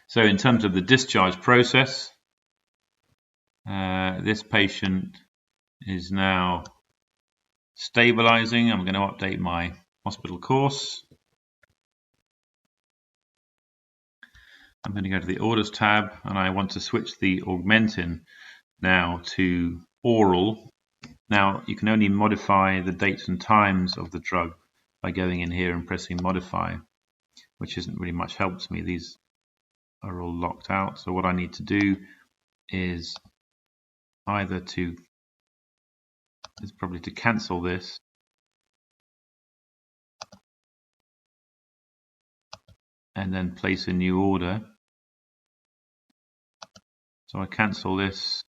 So in terms of the discharge process, this patient is now stabilizing. I'm going to update my hospital course. I'm going to go to the orders tab, and I want to switch the Augmentin now to oral. Now you can only modify the dates and times of the drug by going in here and pressing modify, which isn't really much help to me. These are all locked out. So what I need to do is probably to cancel this, and then place a new order. So I cancel this,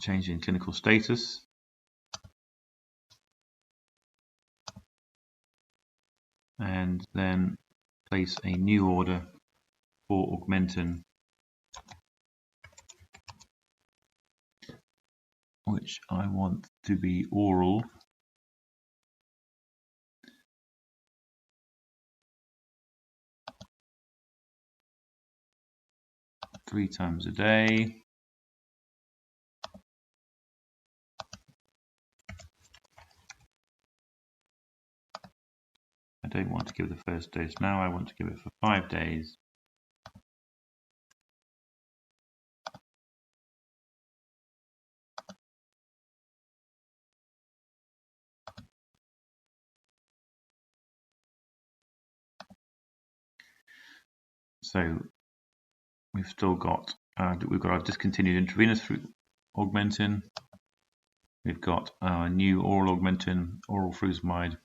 change in clinical status, and then place a new order for Augmentin, which I want to be oral. Three times a day. I don't want to give the first dose now, I want to give it for 5 days. So we've still got our discontinued intravenous Augmentin. We've got our new oral Augmentin, oral furosemide,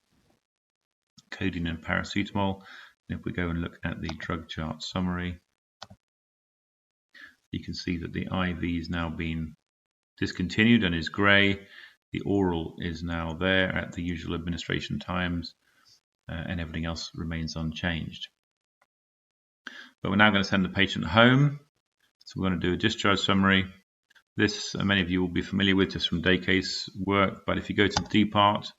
codeine and paracetamol. And if we go and look at the drug chart summary, you can see that the IV is now been discontinued and is grey. The oral is now there at the usual administration times, and everything else remains unchanged. But we're now going to send the patient home. So we're going to do a discharge summary. This many of you will be familiar with just from day case work, but if you go to depart,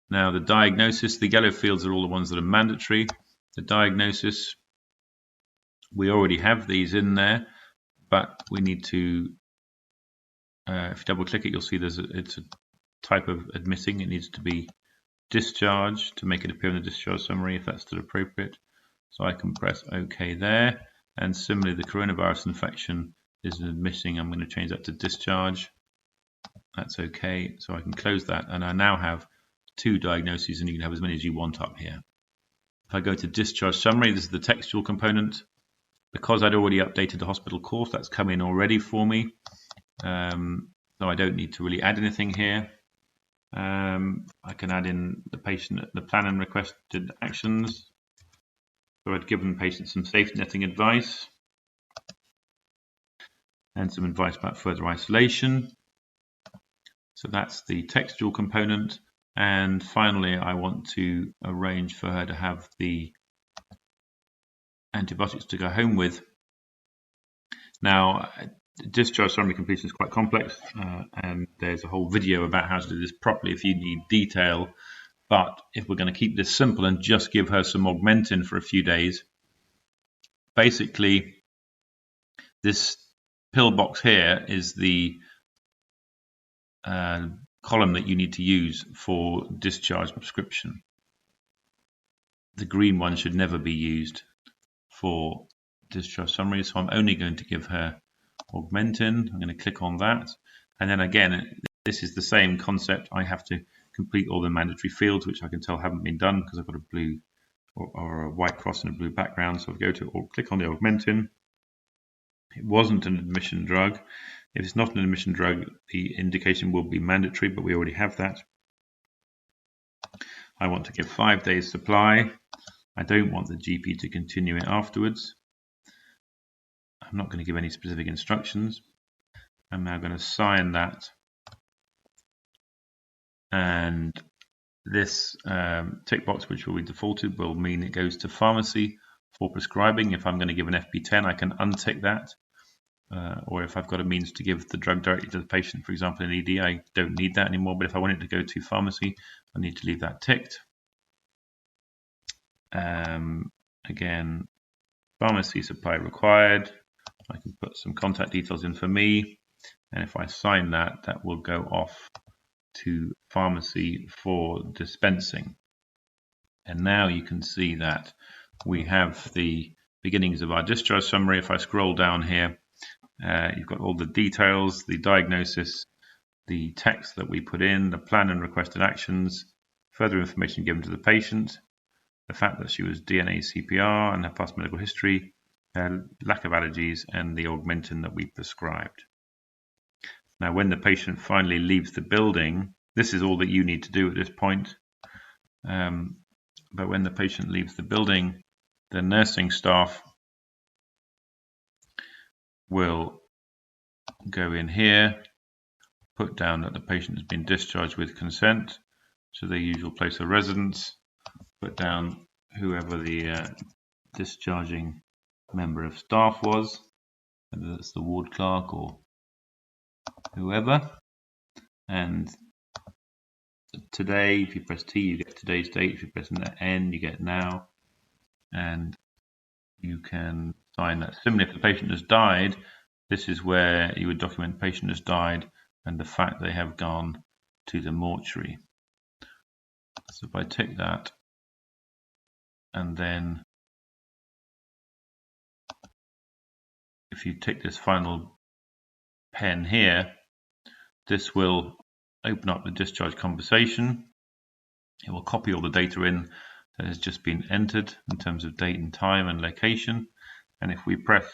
now the diagnosis, the yellow fields are all the ones that are mandatory. The diagnosis, we already have these in there, but we need to, if you double click it, you'll see it's a type of admitting. It needs to be discharge to make it appear in the discharge summary if that's still appropriate. So I can press OK there. And similarly, the coronavirus infection is admitting. I'm going to change that to discharge. That's OK. So I can close that. And I now have 2 diagnoses, and you can have as many as you want up here. If I go to discharge summary, this is the textual component. Because I'd already updated the hospital course, that's come in already for me. So I don't need to really add anything here. I can add in the patient, the plan and requested actions. So I'd given patients some safety netting advice and some advice about further isolation. So that's the textual component. And finally, I want to arrange for her to have the antibiotics to go home with. Now, discharge summary completion is quite complex, and there's a whole video about how to do this properly if you need detail. But if we're going to keep this simple and just give her some Augmentin for a few days, basically this pill box here is the column that you need to use for discharge prescription. The green one should never be used for discharge summary, so I'm only going to give her Augmentin. I'm going to click on that, and then again, this is the same concept. I have to complete all the mandatory fields, which I can tell haven't been done because I've got a blue or a white cross and a blue background. So I'll go to or click on the Augmentin. It wasn't an admission drug. If it's not an admission drug, the indication will be mandatory, but we already have that. I want to give 5 days supply. I don't want the GP to continue it afterwards. I'm not going to give any specific instructions. I'm now going to sign that. And this tick box, which will be defaulted, will mean it goes to pharmacy for prescribing. If I'm going to give an FP10, I can untick that. Or if I've got a means to give the drug directly to the patient, for example, in ED, I don't need that anymore. But if I want it to go to pharmacy, I need to leave that ticked. Again, pharmacy supply required. I can put some contact details in for me, and if I sign that, that will go off to pharmacy for dispensing. And now you can see that we have the beginnings of our discharge summary. If I scroll down here, you've got all the details, the diagnosis, the text that we put in, the plan and requested actions, further information given to the patient, the fact that she was DNA CPR and her past medical history, lack of allergies, and the augmentin that we prescribed. Now, when the patient finally leaves the building, this is all that you need to do at this point. But when the patient leaves the building, the nursing staff will go in here, put down that the patient has been discharged with consent to their usual place of residence, put down whoever the discharging member of staff was, whether it's the ward clerk or whoever, and today, if you press T, you get today's date. If you press N, you get now, and you can sign that. Similarly, if the patient has died, this is where you would document the patient has died and the fact they have gone to the mortuary. So if I tick that, and then if you tick this final pen here, this will open up the discharge conversation. It will copy all the data in that has just been entered in terms of date and time and location. And if we press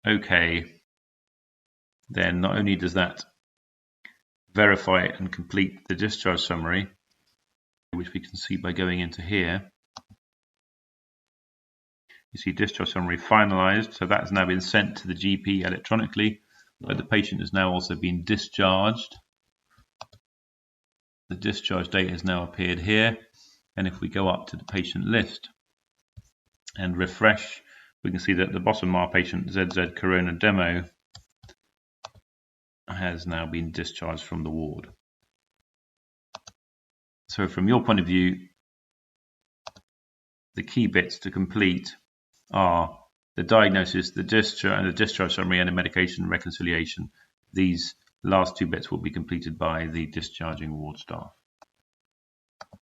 OK, then not only does that verify and complete the discharge summary, which we can see by going into here. You see discharge summary finalized, so that's now been sent to the GP electronically, but the patient has now also been discharged. The discharge date has now appeared here, and if we go up to the patient list and refresh, we can see that the bottom our patient ZZ Corona Demo has now been discharged from the ward. So from your point of view, the key bits to complete are the diagnosis, the discharge summary, and the medication reconciliation. These last two bits will be completed by the discharging ward staff.